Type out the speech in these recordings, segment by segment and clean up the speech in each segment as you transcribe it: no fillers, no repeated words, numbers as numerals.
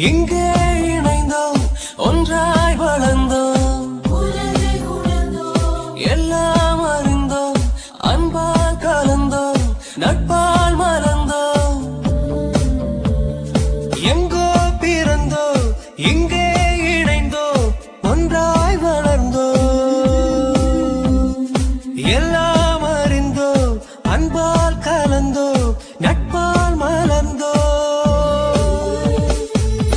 இங்கே இணைந்தோம், ஒன்றாய் வளர்ந்தோம், எல்லாம் அறிந்தோம், அன்பால் கலந்தோம், நட்பால் மலர்ந்தோம். எங்கோ பிறந்தோம், இங்கே இணைந்தோம், ஒன்றாய் வளர்ந்தோம், எல்லாம் அறிந்தோம், அன்பால் கலந்தோம், நட்பால் மலர்ந்தோம்.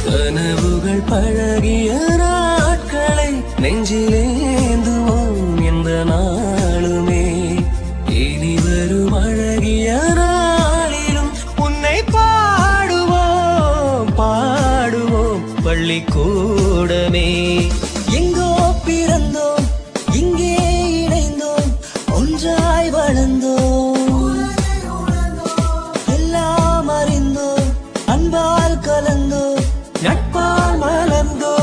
கனவுகள் பழகிய நாட்களை நெஞ்சிலேந்துவோம் எந்த நாளுமே. இனி வரும் அழகிய நாளிலும் உன்னை பாடுவோம் பாடுவோம் பள்ளிக்கூடமே. எங்கோ பிறந்தோம், இங்கே இணைந்தோம், ஒன்றாய் வளர்ந்தோம், எல்லாம் அறிந்தோம், அன்பால் கலந்தோம், நட்பால் மலர்ந்தோம்.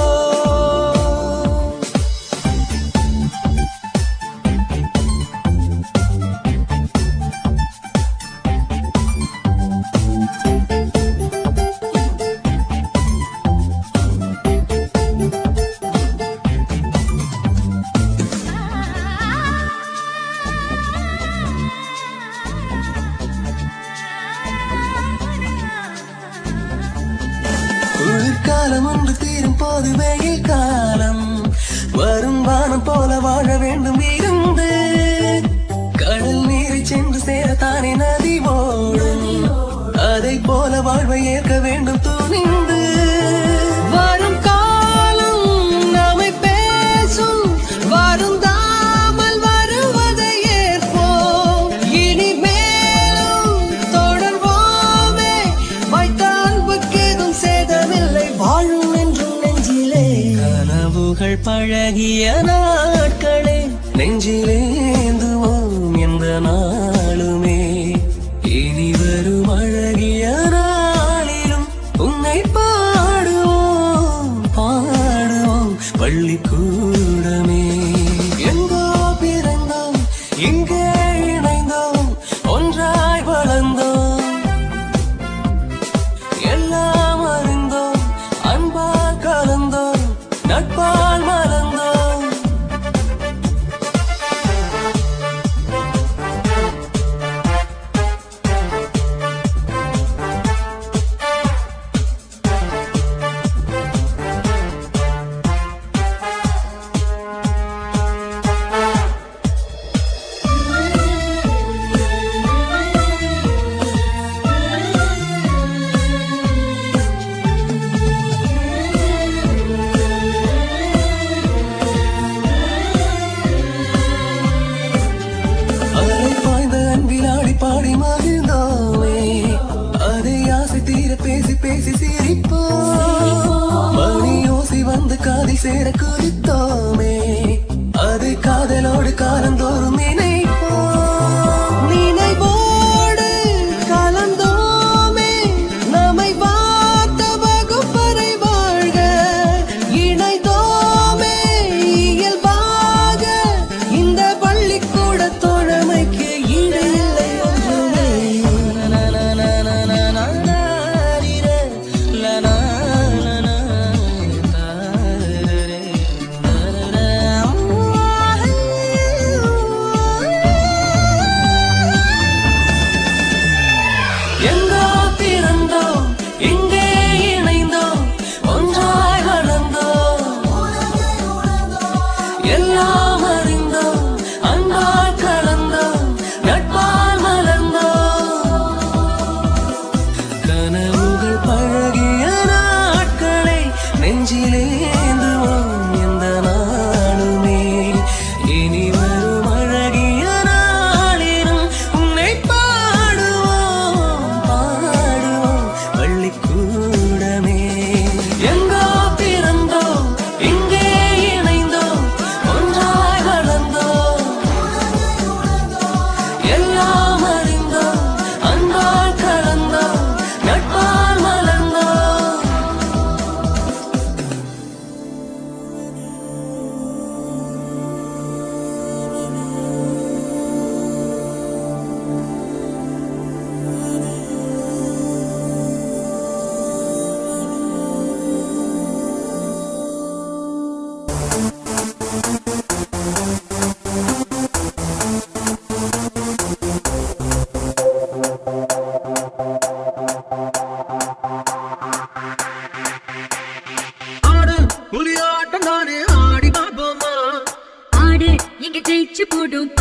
குளிர்காலம் ஒன்று தீரும் போது வெயில் காலம் வரும், வானம் போல வாழ வேண்டும் இருந்து. கடல் நீரை சென்று சேரத்தானே நதி ஓடும், அதை போல வாழ்வை ஏற்க வேண்டும் துணிந்து. வரும் காலம் நம்மை பேசும், வருந்தாமல் வருவதை ஏற்போம். இனிமேலும் தொடர்வோமே, வைத்த அன்புக்கேதும் சேதமில்லை, வாழும் என்றும் நெஞ்சிலே. கனவுகள் பழகிய நாட்களே நெஞ்சிலேந்துவோம் எந்த நாளுமே. இனி வரும் அழகிய நாளிலும் உன்னை பாடுவோம் பாடுவோம் பள்ளிக்கூடமே. எங்கோ பிறந்தோம், இங்கே இணைந்தோம், ஒன்றாய் வளர்ந்தோம், எல்லாம் அறிந்தோம், அன்பால் கலந்தோம், நட்பால் மலர்ந்தோம். பாடி மகிழ்ந்தோமே, அதை ஆசை தீர பேசி பேசி சிரிப்போம். மணி ஓசை வந்து காதில் சேர குறித்தோமே, அது காதலோடு காலந்தோறும் நினைப்போம். நினைவோடு கலந்தோமே, நம்மை பார்த்த வகுப்பறை வாழ்க இணைந்தோமே இயல்பாக. இந்த பள்ளிக்கூட தோழமைக்கு போடும்